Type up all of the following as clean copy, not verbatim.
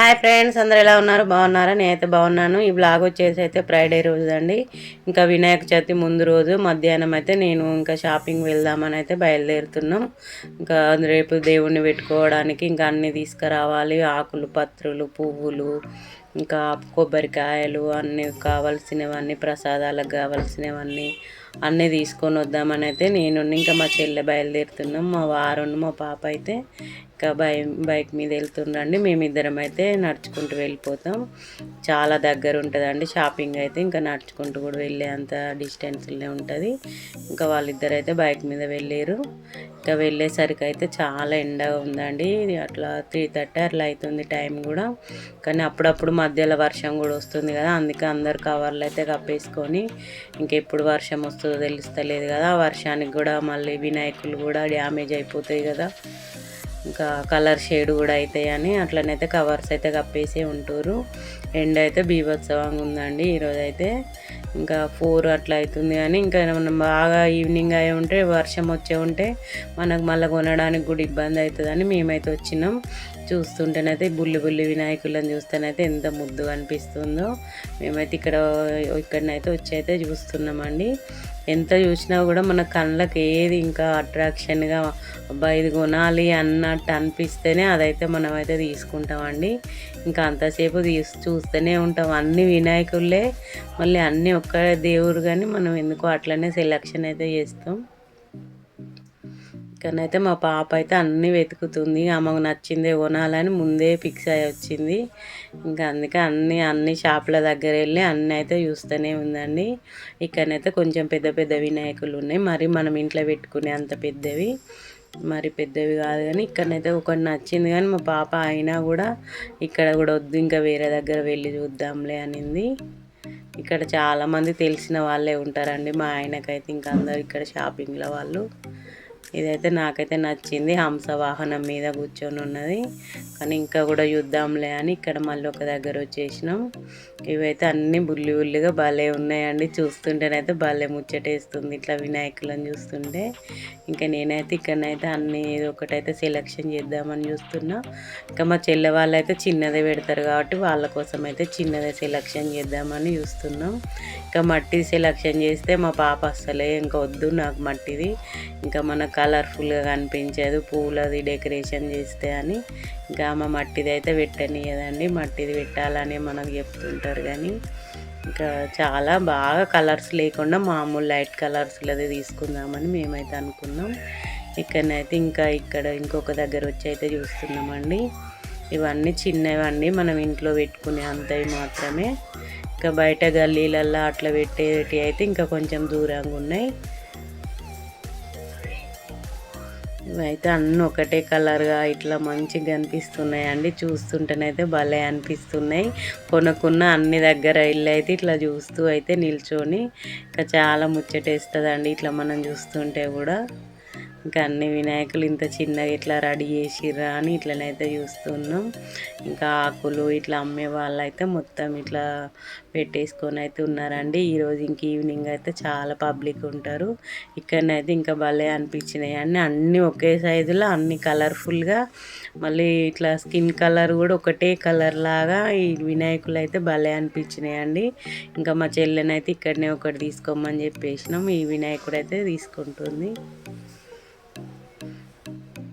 Hi friends, అందరు ఎలా ఉన్నారు? బాగున్నారా? నేనైతే బాగున్నాను. ఈ బ్లాగ్ వచ్చేసి అయితే ఫ్రైడే రోజు అండి. ఇంకా వినాయక చవితి ముందు రోజు మధ్యాహ్నం అయితే నేను ఇంకా షాపింగ్ వెళ్దామని అయితే బయలుదేరుతున్నాం. ఇంకా రేపు దేవుణ్ణి పెట్టుకోవడానికి ఇంకా అన్నీ తీసుకురావాలి. ఆకులు, పత్రులు, పువ్వులు, ఇంకా కొబ్బరికాయలు, అన్నీ కావాల్సినవన్నీ, ప్రసాదాలకు కావాల్సినవన్నీ అన్నీ తీసుకొని వద్దామని అయితే నేను ఇంకా మా చెల్లె బయలుదేరుతున్నాం. మా వారును మా పాప అయితే ఇంకా బైక్ మీద వెళ్తుండండి. మేమిద్దరం అయితే నడుచుకుంటూ వెళ్ళిపోతాం. చాలా దగ్గర ఉంటుందండి షాపింగ్ అయితే. ఇంకా నడుచుకుంటూ కూడా వెళ్ళే అంత డిస్టెన్స్లో ఉంటుంది. ఇంకా వాళ్ళిద్దరు అయితే బైక్ మీద వెళ్ళారు. ఇంకా వెళ్ళేసరికి అయితే చాలా ఎండ ఉందండి. అట్లా 3:30 అట్లా అవుతుంది టైం కూడా. కానీ అప్పుడప్పుడు మధ్యలో వర్షం కూడా వస్తుంది కదా, అందుకే అందరు కవర్లు అయితే కప్పేసుకొని ఇంకెప్పుడు వర్షం వస్తుందో తెలుస్తలేదు కదా. ఆ వర్షానికి కూడా మళ్ళీ వినాయకులు కూడా డ్యామేజ్ అయిపోతాయి కదా, ఇంకా కలర్ షేడ్ కూడా అవుతాయని అట్లనైతే కవర్స్ అయితే కప్పేసి ఉంటారు. ఎండ అయితే బీభత్సవంగా ఉందండి ఈరోజు అయితే. ఇంకా 4 అట్లా అవుతుంది కానీ ఇంకా మనం బాగా ఈవినింగ్ అయి ఉంటే వర్షం వచ్చే ఉంటే మనకు మళ్ళీ కొనడానికి కూడా ఇబ్బంది అవుతుందని మేమైతే వచ్చినాం. చూస్తుంటేనైతే బుల్లి బుల్లి వినాయకులను చూస్తేనైతే ఎంత ముద్దుగా అనిపిస్తుందో. మేమైతే ఇక్కడనైతే వచ్చి అయితే చూస్తున్నామండి. ఎంత చూసినా కూడా మన కళ్ళకి ఏది ఇంకా అట్రాక్షన్గా అబ్బా ఇది కొనాలి అన్నట్టు అనిపిస్తేనే అదైతే మనమైతే తీసుకుంటామండి. ఇంకా అంతసేపు చూస్తూనే ఉంటాం. అన్ని వినాయకులే, మళ్ళీ అన్నీ ఒక్క దేవుడు, కానీ మనం ఎందుకో అట్లనే సెలెక్షన్ అయితే చేస్తాం. ఇక్కడనైతే మా పాప అయితే అన్నీ వెతుకుతుంది. ఆమెకు నచ్చిందే కొనాలని ముందే ఫిక్స్ అయ్యి వచ్చింది. ఇంకా అందుకే అన్ని షాపుల దగ్గర వెళ్ళి అన్నీ అయితే చూస్తూనే ఉందండి. ఇక్కడనైతే కొంచెం పెద్ద పెద్ద వినాయకులు ఉన్నాయి. మరి మనం ఇంట్లో పెట్టుకునే అంత పెద్దవి మరి పెద్దవి కాదు, కానీ ఇక్కడనైతే ఒకటి నచ్చింది. కానీ మా పాప అయినా కూడా ఇక్కడ కూడా వద్దు, ఇంకా వేరే దగ్గర వెళ్ళి చూద్దాంలే అనింది. ఇక్కడ చాలామంది తెలిసిన వాళ్ళే ఉంటారండి. మా ఆయనకైతే ఇంకా అందరు ఇక్కడ షాపింగ్లో వాళ్ళు. ఇదైతే నాకైతే నచ్చింది. హంస వాహనం మీద కూర్చొని ఉన్నది. కానీ ఇంకా కూడా చూద్దాంలే అని ఇక్కడ మళ్ళీ ఒక దగ్గర వచ్చేసినాం. ఇవైతే అన్నీ బుల్లి బుల్లిగా భలే ఉన్నాయండి. చూస్తుంటేనైతే భలే ముచ్చటేస్తుంది ఇట్లా వినాయకులను చూస్తుంటే. ఇంకా నేనైతే ఇక్కడనైతే అన్నీ ఏదో ఒకటైతే సెలెక్షన్ చేద్దామని చూస్తున్నా. ఇంకా మా చెల్లె వాళ్ళు అయితే చిన్నదే పెడతారు కాబట్టి వాళ్ళ కోసం అయితే చిన్నదే సెలెక్షన్ చేద్దామని చూస్తున్నాం. ఇంకా మట్టి సెలెక్షన్ చేస్తే మా పాప అస్సలే ఇంకా వద్దు నాకు మట్టిది, ఇంకా మనకు కలర్ఫుల్గా కనిపించదు పూలది డెకరేషన్ చేస్తే అని. ఇంకా మా మట్టిది అయితే పెట్టనియదండి. మట్టిది పెట్టాలని మనకు చెప్తుంటారు కానీ ఇంకా చాలా బాగా కలర్స్ లేకుండా మామూలు లైట్ కలర్స్లది తీసుకుందామని మేమైతే అనుకున్నాం. ఇక్కడనైతే ఇక్కడ ఇంకొక దగ్గర వచ్చి అయితే చూస్తున్నామండి. ఇవన్నీ చిన్నవండి, మనం ఇంట్లో పెట్టుకునే అంతవి మాత్రమే. ఇంకా బయట గల్లీలల్లో అట్లా పెట్టేటి అయితే ఇంకా కొంచెం దూరంగా ఉన్నాయి. ఇవైతే అన్నీ ఒకటే కలర్గా ఇట్లా మంచిగా అనిపిస్తున్నాయండి. చూస్తుంటేనైతే భలే అనిపిస్తున్నాయి. కొనుక్కున్న అన్ని దగ్గర ఇల్లు అయితే ఇట్లా చూస్తూ అయితే నిల్చొని ఇంకా చాలా ముచ్చటేస్తుందండి ఇట్లా మనం చూస్తుంటే కూడా. ఇంకా అన్ని వినాయకులు ఇంత చిన్నగా ఇట్లా రెడీ చేసిర్రా అని ఇట్లనైతే చూస్తున్నాం. ఇంకా ఆకులు ఇట్లా అమ్మే వాళ్ళు అయితే మొత్తం ఇట్లా పెట్టేసుకొని అయితే ఉన్నారండి. ఈరోజు ఇంక ఈవినింగ్ అయితే చాలా పబ్లిక్ ఉంటారు. ఇక్కడనైతే ఇంకా భలే అనిపించినాయి అన్నీ ఒకే సైజులో అన్ని కలర్ఫుల్గా, మళ్ళీ ఇట్లా స్కిన్ కలర్ కూడా ఒకటే కలర్ లాగా ఈ వినాయకులు అయితే భలే అనిపించినాయండి. ఇంకా మా చెల్లెనైతే ఇక్కడనే ఒకటి తీసుకోమని చెప్పేసినాం. ఈ వినాయకుడు అయితే తీసుకుంటుంది.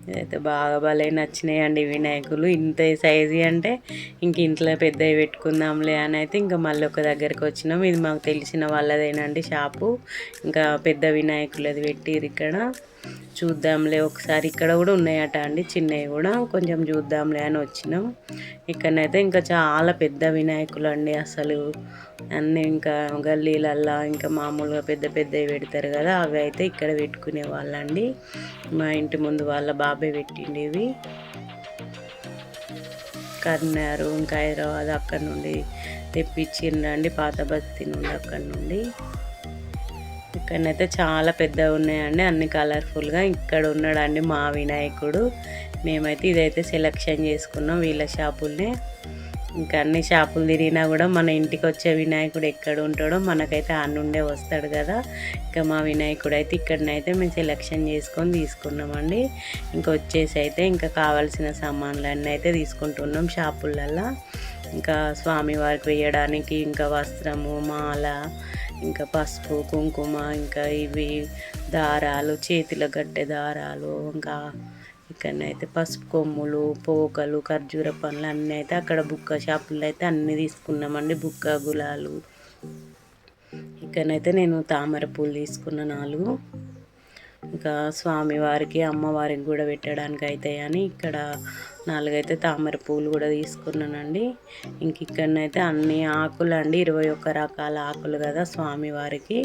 ఇదైతే బాగా భలే నచ్చినాయండి వినాయకులు. ఇంత సైజు అంటే ఇంక ఇంట్లో పెద్దవి పెట్టుకుందాంలే అని అయితే ఇంకా మళ్ళీ ఒక దగ్గరికి వచ్చినాం. ఇది మాకు తెలిసిన వాళ్ళదేనండి షాపు. ఇంకా పెద్ద వినాయకులది పెట్టిరు ఇక్కడ. చూద్దాంలే ఒకసారి, ఇక్కడ కూడా ఉన్నాయట అండి చిన్నవి కూడా, కొంచెం చూద్దాంలే అని వచ్చినాం. ఇక్కడనైతే ఇంకా చాలా పెద్ద వినాయకులు అండి అసలు. అన్నీ ఇంకా గల్లీలల్లా ఇంకా మామూలుగా పెద్ద పెద్దవి పెడతారు కదా, అవి అయితే ఇక్కడ పెట్టుకునే వాళ్ళండి. మా ఇంటి ముందు వాళ్ళ బాబాయ్ పెట్టిండేవి. కర్నారు ఇంకా హైదరాబాద్ అక్కడ నుండి తెప్పించిండ్రండి, పాత బస్తీ నుండి అక్కడ నుండి. ఇక్కడనైతే చాలా పెద్దగా ఉన్నాయండి, అన్ని కలర్ఫుల్గా. ఇక్కడ ఉన్నాడండి మా వినాయకుడు. మేమైతే ఇదైతే సెలెక్షన్ చేసుకున్నాం వీళ్ళ షాపుల్నే. ఇంకా అన్ని షాపులు తిరిగినా కూడా మన ఇంటికి వచ్చే వినాయకుడు ఎక్కడ ఉంటాడో మనకైతే ఆ నుండే వస్తాడు కదా. ఇంకా మా వినాయకుడు అయితే ఇక్కడనైతే మేము సెలెక్షన్ చేసుకొని తీసుకున్నామండి. ఇంకా వచ్చేసి అయితే ఇంకా కావాల్సిన సామాన్లన్నీ అయితే తీసుకుంటున్నాం షాపులల్లో. ఇంకా స్వామివారికి వేయడానికి ఇంకా వస్త్రము, మాల, ఇంకా పసుపు, కుంకుమ, ఇంకా ఇవి దారాలు, చేతిలో కట్టే దారాలు, ఇంకా ఇక్కడనైతే పసుపు కొమ్ములు, పోకలు, ఖర్జూర పండ్లు అన్నీ అయితే అక్కడ బుక్క షాపుల్లో అయితే అన్నీ తీసుకున్నామండి. బుక్క, గులాలు. ఇక్కడనైతే నేను తామర పూలు తీసుకున్న 4. ఇంకా స్వామివారికి, అమ్మవారికి కూడా పెట్టడానికి అవుతాయి అని ఇక్కడ 4 అయితే తామర పూలు కూడా తీసుకున్నానండి. ఇంక ఇక్కడనైతే అన్ని ఆకులు అండి, 21 రకాల ఆకులు కదా స్వామివారికి.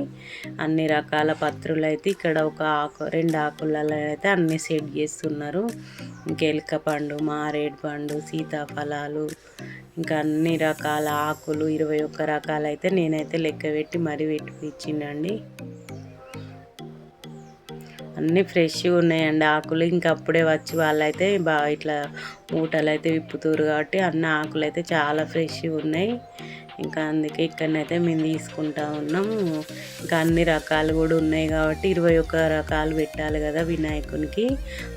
అన్ని రకాల పత్రులు అయితే ఇక్కడ ఒక ఆకు 2 ఆకులలో అయితే అన్ని సెట్ చేస్తున్నారు. ఇంక ఎలక పండు, మారేడు పండు, సీతాఫలాలు, ఇంకా అన్ని రకాల ఆకులు 21 రకాలు అయితే నేనైతే లెక్క పెట్టి మరీ పెట్టించిండండి. అన్నీ ఫ్రెష్గా ఉన్నాయండి ఆకులు. ఇంకా అప్పుడే వచ్చి వాళ్ళైతే బాగా ఇట్లా మూటలు అయితే విప్పుతురు కాబట్టి అన్ని ఆకులు అయితే చాలా ఫ్రెష్గా ఉన్నాయి. ఇంకా అందుకే ఇక్కడనైతే మేము తీసుకుంటా ఉన్నాము. ఇంకా అన్ని రకాలు కూడా ఉన్నాయి కాబట్టి 21 రకాలు పెట్టాలి కదా వినాయకునికి.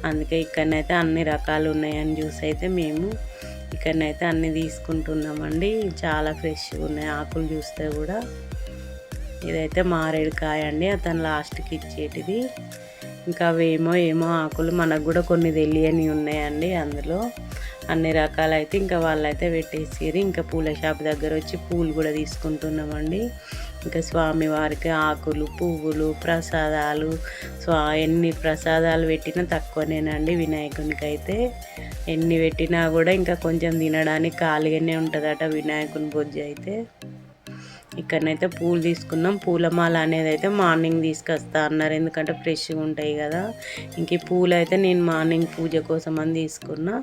అందుకే ఇక్కడనైతే అన్ని రకాలు ఉన్నాయని చూసి అయితే మేము ఇక్కడనైతే అన్నీ తీసుకుంటున్నామండి. చాలా ఫ్రెష్గా ఉన్నాయి ఆకులు చూస్తే కూడా. ఇదైతే మారేడుకాయ అండి, అతను లాస్ట్కి ఇచ్చేటిది. ఇంకా ఏమో ఆకులు మనకు కూడా కొన్ని తెలియని ఉన్నాయండి. అందులో అన్ని రకాలు అయితే ఇంకా వాళ్ళైతే పెట్టేసారు. ఇంకా పూల షాప్ దగ్గర వచ్చి పూలు కూడా తీసుకుంటున్నామండి. ఇంకా స్వామివారికి ఆకులు, పువ్వులు, ప్రసాదాలు, ఎన్ని ప్రసాదాలు పెట్టినా తక్కువనేనండి వినాయకునికి అయితే. ఎన్ని పెట్టినా కూడా ఇంకా కొంచెం తినడానికి ఖాళీగానే ఉంటుందట వినాయకుని బొజ్జ అయితే. ఇక్కడనైతే పూలు తీసుకున్నాం. పూలమాల అనేది అయితే మార్నింగ్ తీసుకొస్తా అన్నారు, ఎందుకంటే ఫ్రెష్గా ఉంటాయి కదా. ఇంక ఈ పూలు అయితే నేను మార్నింగ్ పూజ కోసం అని తీసుకున్నా.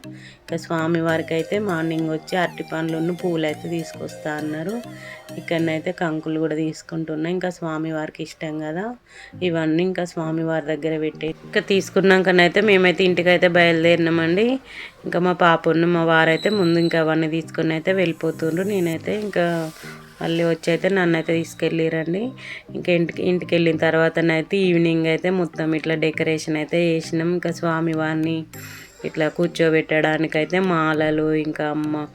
ఇంకా స్వామివారికి అయితే మార్నింగ్ వచ్చి అరటి పండ్లను పూలు అయితే తీసుకొస్తా అన్నారు. ఇక్కడనైతే కంకులు కూడా తీసుకుంటున్నా, ఇంకా స్వామివారికి ఇష్టం కదా ఇవన్నీ. ఇంకా స్వామివారి దగ్గర పెట్టి ఇంకా తీసుకున్నాకనైతే మేమైతే ఇంటికైతే బయలుదేరినామండి. ఇంకా మా పాపను మా వారైతే ముందు ఇంకా అవన్నీ తీసుకుని అయితే వెళ్ళిపోతుండ్రు. నేనైతే ఇంకా మళ్ళీ వచ్చి అయితే నన్ను అయితే తీసుకెళ్ళిరండి. ఇంకా ఇంటికి వెళ్ళిన తర్వాతనైతే ఈవినింగ్ అయితే మొత్తం ఇట్లా డెకరేషన్ అయితే చేసినాం. ఇంకా స్వామివారిని ఇట్లా కూర్చోబెట్టడానికైతే మాలలు, ఇంకా అమ్మ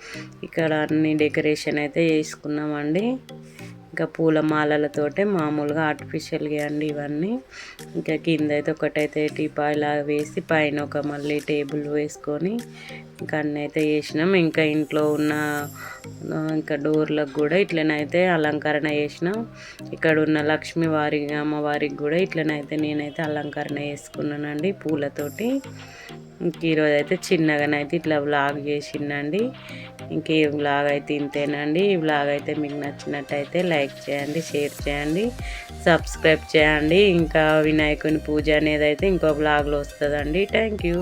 ఇక్కడ అన్ని డెకరేషన్ అయితే చేసుకున్నామండి. ఇంకా పూల మాలలతోటే మామూలుగా ఆర్టిఫిషియల్గా అండి ఇవన్నీ. ఇంకా కింద అయితే ఒకటైతే టీపాయ్లా వేసి పైన ఒక మళ్ళీ టేబుల్ వేసుకొని ఇంకా అన్నీ అయితే చేసినాం. ఇంకా ఇంట్లో ఉన్న ఇంకా డోర్లకు కూడా ఇట్లనైతే అలంకరణ చేసినాం. ఇక్కడ ఉన్న లక్ష్మీవారి అమ్మవారికి కూడా ఇట్లనైతే నేనైతే అలంకరణ చేసుకున్నానండి పూలతోటి. ఇంక ఈరోజు అయితే చిన్నగానైతే ఇట్లా వ్లాగ్ చేసిండండి. ఇంకే వ్లాగ్ అయితే ఇంతేనండి. ఈ వ్లాగ్ అయితే మీకు నచ్చినట్టయితే లైక్ చేయండి, షేర్ చేయండి, సబ్స్క్రైబ్ చేయండి. ఇంకా వినాయకుని పూజ అనేది అయితే ఇంకో వ్లాగ్లో వస్తుందండి. Thank you.